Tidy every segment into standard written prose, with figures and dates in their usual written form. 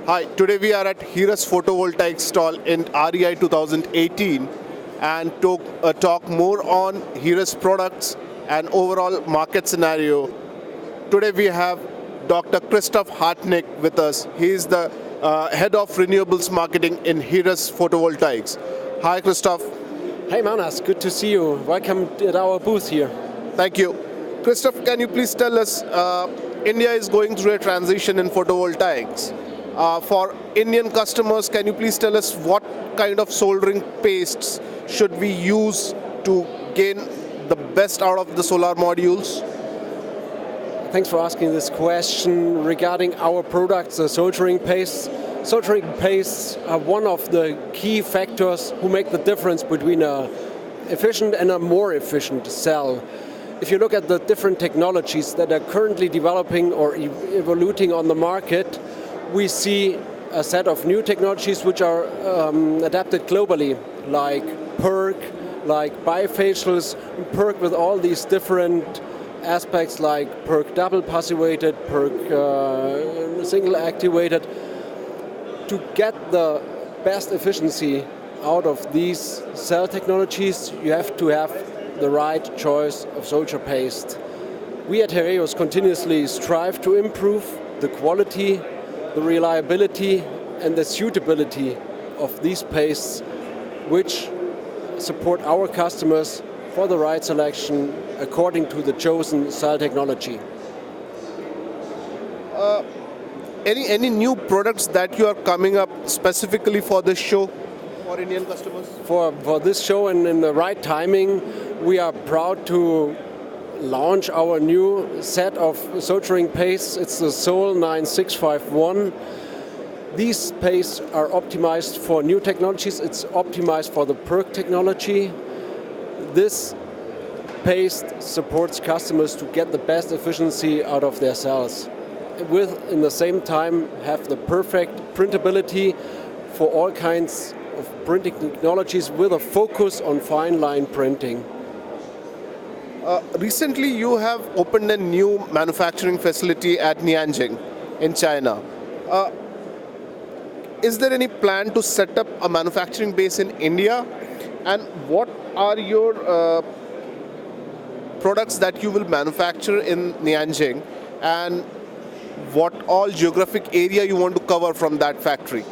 Hi, today we are at Heraeus Photovoltaics stall in REI 2018 and talk more on Heraeus products and overall market scenario. Today we have Dr. Christoph Hartnig with us. He is the head of Renewables Marketing in Heraeus Photovoltaics. Hi, Christoph. Hey Manas, good to see you. Welcome at our booth here. Thank you. Christoph, can you please tell us, India is going through a transition in photovoltaics. For Indian customers, can you please tell us what kind of soldering pastes should we use to gain the best out of the solar modules? Thanks for asking this question regarding our products, the soldering pastes. Soldering pastes are one of the key factors who make the difference between an efficient and a more efficient cell. If you look at the different technologies that are currently developing or evolving on the market, we see a set of new technologies which are adapted globally, like PERC, like bifacials, PERC with all these different aspects like PERC double passivated, PERC single activated. To get the best efficiency out of these cell technologies, you have to have the right choice of solder paste. We at Heraeus continuously strive to improve the quality, the reliability and the suitability of these pastes, which support our customers for the right selection according to the chosen cell technology. Any new products that you are coming up specifically for this show for Indian customers? For this show and in the right timing, we are proud to launch our new set of soldering pastes. It's the Sol 9651. These pastes are optimized for new technologies. It's optimized for the PERC technology. This paste supports customers to get the best efficiency out of their cells, with in the same time have the perfect printability for all kinds of printing technologies with a focus on fine line printing. Recently, you have opened a new manufacturing facility at Nianjing in China. Is there any plan to set up a manufacturing base in India? And what are your products that you will manufacture in Nianjing? And what all geographic area you want to cover from that factory?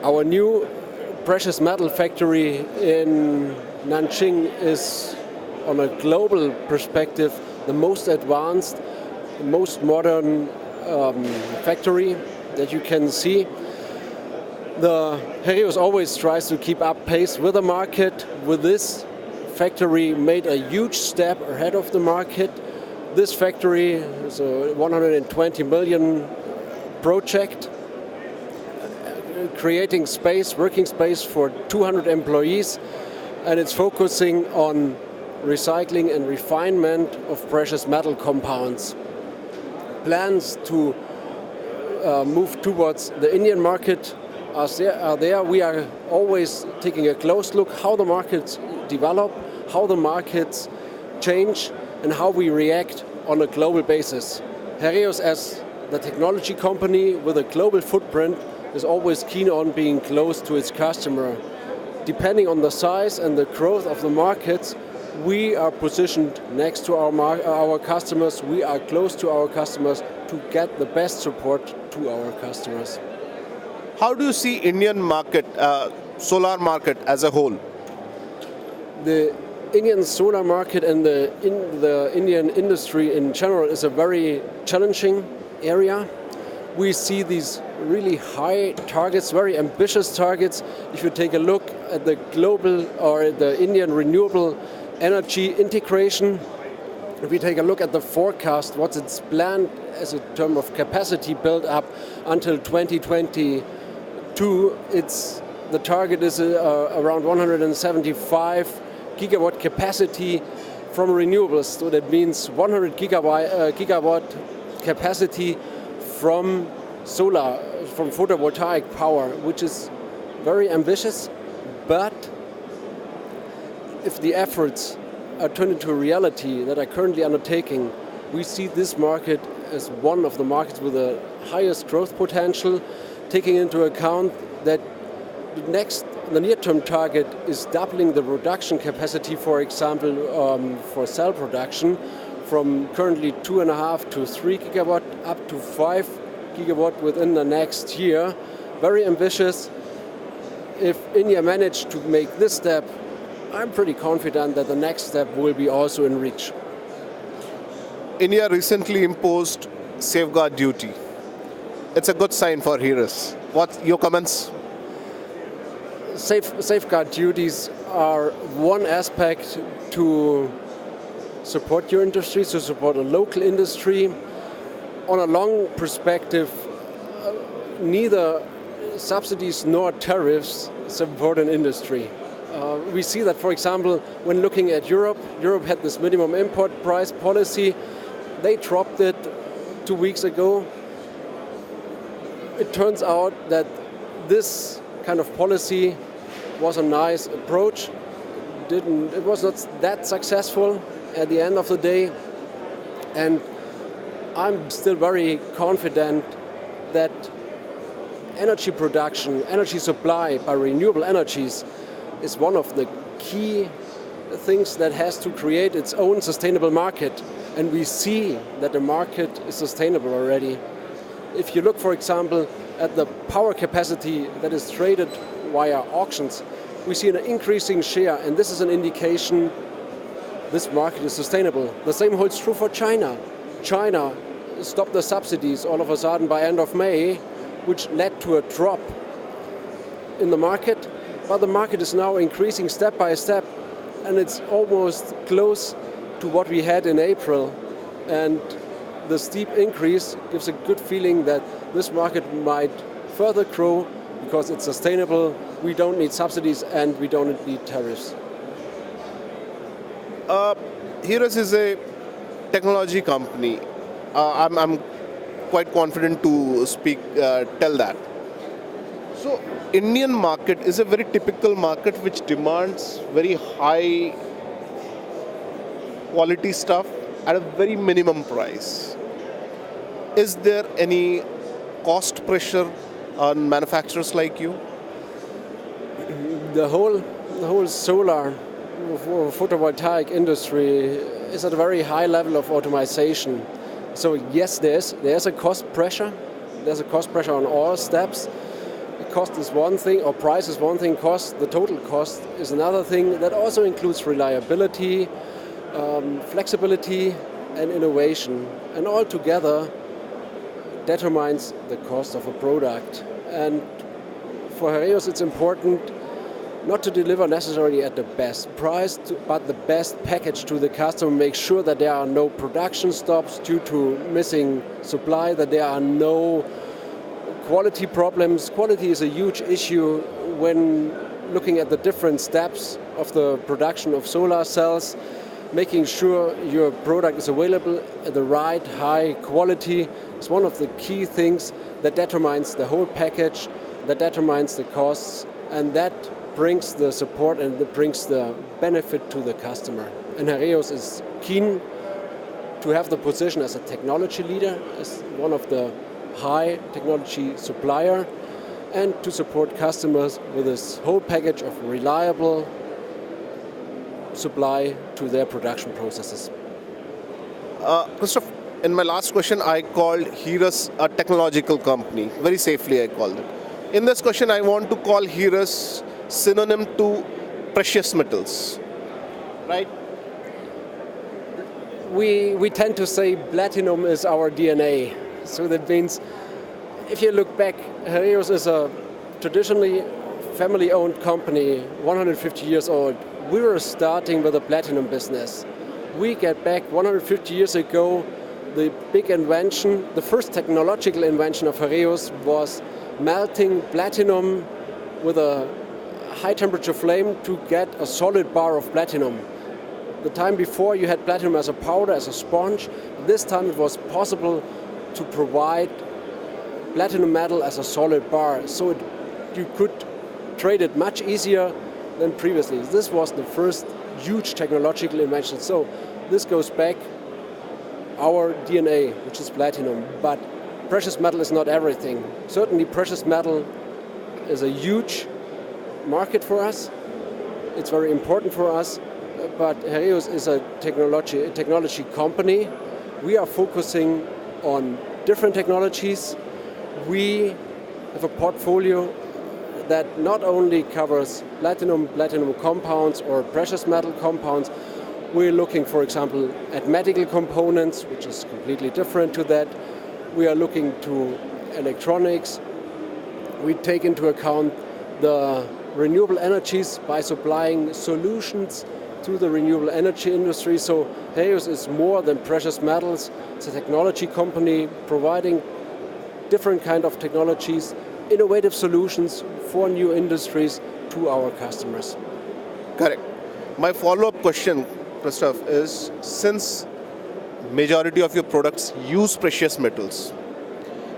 Our new precious metal factory in Nanjing is, on a global perspective, the most advanced, the most modern factory that you can see. The Heraeus always tries to keep up pace with the market. With this factory, made a huge step ahead of the market. This factory is a 120 million project, creating space, working space for 200 employees, and it's focusing on recycling and refinement of precious metal compounds. Plans to move towards the Indian market are there. We are always taking a close look how the markets develop, how the markets change, and how we react on a global basis. Heraeus, as the technology company with a global footprint, is always keen on being close to its customer. Depending on the size and the growth of the markets, we are positioned next to our customers. We are close to our customers to get the best support to our customers. How do you see Indian market, solar market as a whole? The Indian solar market and the Indian industry in general is a very challenging area. We see these really high targets, very ambitious targets. If you take a look at the global or the Indian renewable energy integration, if we take a look at the forecast, what's its planned as a term of capacity build up until 2022, the target is around 175 gigawatt capacity from renewables. So that means 100 gigawatt capacity from solar, from photovoltaic power, which is very ambitious, But if the efforts are turned into a reality that are currently undertaking, we see this market as one of the markets with the highest growth potential, taking into account that the near-term target is doubling the production capacity, for example, for cell production, from currently 2.5 to 3 gigawatt up to 5 gigawatt within the next year. Very ambitious. If India managed to make this step, I'm pretty confident that the next step will be also in reach. India recently imposed safeguard duty. It's a good sign for Heraeus. What's your comments? Safeguard duties are one aspect to support your industry, to support a local industry. On a long perspective, neither subsidies nor tariffs support an industry. We see that, for example, when looking at Europe had this minimum import price policy. They dropped it 2 weeks ago. It turns out that this kind of policy was a nice approach. It was not that successful at the end of the day. And I'm still very confident that energy production, energy supply by renewable energies is one of the key things that has to create its own sustainable market. And we see that the market is sustainable already. If you look, for example, at the power capacity that is traded via auctions, we see an increasing share, and this is an indication this market is sustainable. The same holds true for China. China stopped the subsidies all of a sudden by end of May, which led to a drop in the market, but the market is now increasing step by step, and it's almost close to what we had in April. And the steep increase gives a good feeling that this market might further grow because it's sustainable, we don't need subsidies, and we don't need tariffs. Heraeus is a technology company. I'm quite confident to tell that. So, Indian market is a very typical market which demands very high quality stuff at a very minimum price. Is there any cost pressure on manufacturers like you? The whole solar photovoltaic industry is at a very high level of automation. So yes, there's a cost pressure. There's a cost pressure on all steps. Cost is one thing, or price is one thing. The total cost is another thing. That also includes reliability, flexibility, and innovation. And all together determines the cost of a product. And for Heraeus, it's important not to deliver necessarily at the best price, but the best package to the customer. Make sure that there are no production stops due to missing supply, that there are no quality problems. Quality is a huge issue when looking at the different steps of the production of solar cells. Making sure your product is available at the right high quality is one of the key things that determines the whole package, that determines the costs, and that brings the support and that brings the benefit to the customer. And Heraeus is keen to have the position as a technology leader, as one of the high technology supplier, and to support customers with this whole package of reliable supply to their production processes. Christoph, in my last question, I called Heraeus a technological company. Very safely, I called it. In this question, I want to call Heraeus synonym to precious metals, right? We tend to say platinum is our DNA. So that means, if you look back, Heraeus is a traditionally family-owned company, 150 years old. We were starting with a platinum business. We get back 150 years ago, the big invention, the first technological invention of Heraeus was melting platinum with a high temperature flame to get a solid bar of platinum. The time before you had platinum as a powder, as a sponge. This time it was possible to provide platinum metal as a solid bar. So you could trade it much easier than previously. This was the first huge technological invention. So this goes back our DNA, which is platinum. But precious metal is not everything. Certainly precious metal is a huge market for us. It's very important for us. But Heraeus is a technology company. We are focusing on different technologies. We have a portfolio that not only covers platinum compounds or precious metal compounds. We're looking, for example, at medical components, which is completely different to that. We are looking to electronics. We take into account the renewable energies by supplying solutions to the renewable energy industry. So Heraeus is more than precious metals. It's a technology company providing different kind of technologies, innovative solutions for new industries to our customers. Correct. My follow-up question, Christoph, is since majority of your products use precious metals,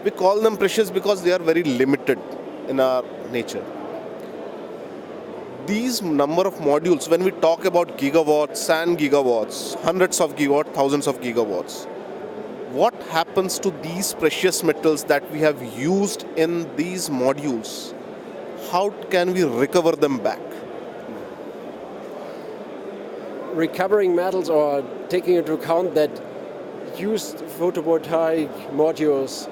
we call them precious because they are very limited in our nature. These number of modules, when we talk about gigawatts and gigawatts, hundreds of gigawatts, thousands of gigawatts, what happens to these precious metals that we have used in these modules? How can we recover them back? Recovering metals or taking into account that used photovoltaic modules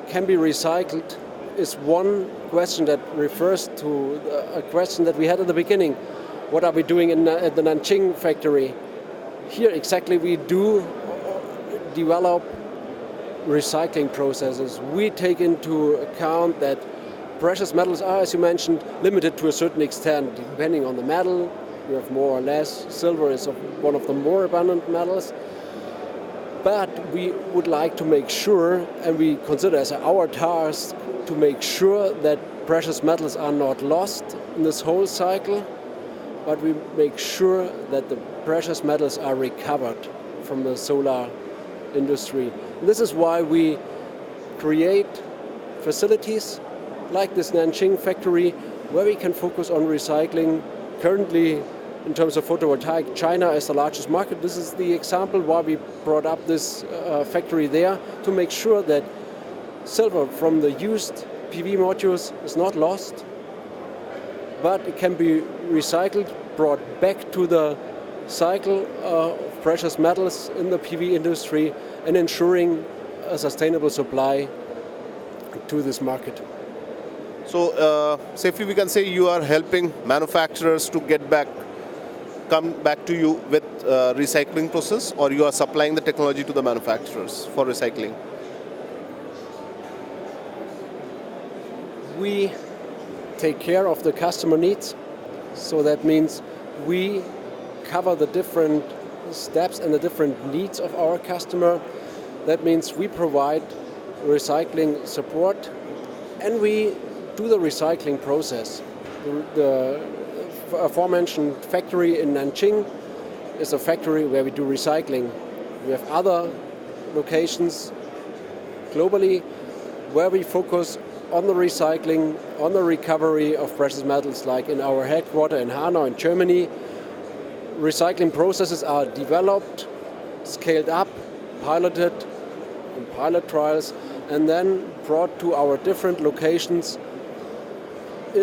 can be recycled is one question that refers to a question that we had at the beginning. What are we doing at the Nanjing factory? Here exactly we do develop recycling processes. We take into account that precious metals are, as you mentioned, limited to a certain extent, depending on the metal. You have more or less. Silver is one of the more abundant metals. But we would like to make sure, and we consider as our task, to make sure that precious metals are not lost in this whole cycle, but we make sure that the precious metals are recovered from the solar industry. And this is why we create facilities like this Nanjing factory where we can focus on recycling. Currently, in terms of photovoltaic, China is the largest market. This is the example why we brought up this factory there, to make sure that silver from the used PV modules is not lost, but it can be recycled, brought back to the cycle of precious metals in the PV industry, and ensuring a sustainable supply to this market. So safely we can say you are helping manufacturers to come back to you with recycling process, or you are supplying the technology to the manufacturers for recycling? We take care of the customer needs. So that means we cover the different steps and the different needs of our customer. That means we provide recycling support and we do the recycling process. The aforementioned factory in Nanjing is a factory where we do recycling. We have other locations globally where we focus on the recycling, on the recovery of precious metals, like in our headquarters in Hanau in Germany. Recycling processes are developed, scaled up, piloted in pilot trials, and then brought to our different locations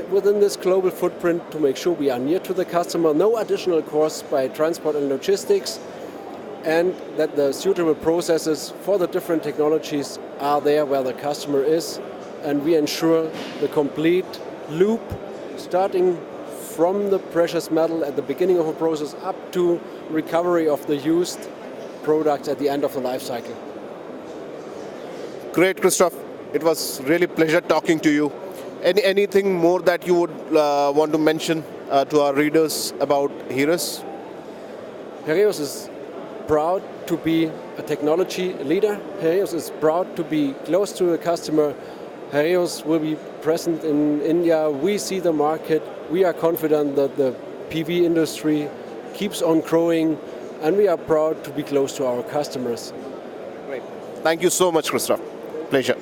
within this global footprint to make sure we are near to the customer, no additional costs by transport and logistics, and that the suitable processes for the different technologies are there where the customer is, and we ensure the complete loop, starting from the precious metal at the beginning of a process up to recovery of the used products at the end of the life cycle. Great, Christoph. It was really a pleasure talking to you. Anything more that you would want to mention to our readers about Heraeus? Heraeus is proud to be a technology leader. Heraeus is proud to be close to the customer. Heraeus will be present in India. We see the market. We are confident that the PV industry keeps on growing, and we are proud to be close to our customers. Great. Thank you so much, Christoph. Pleasure.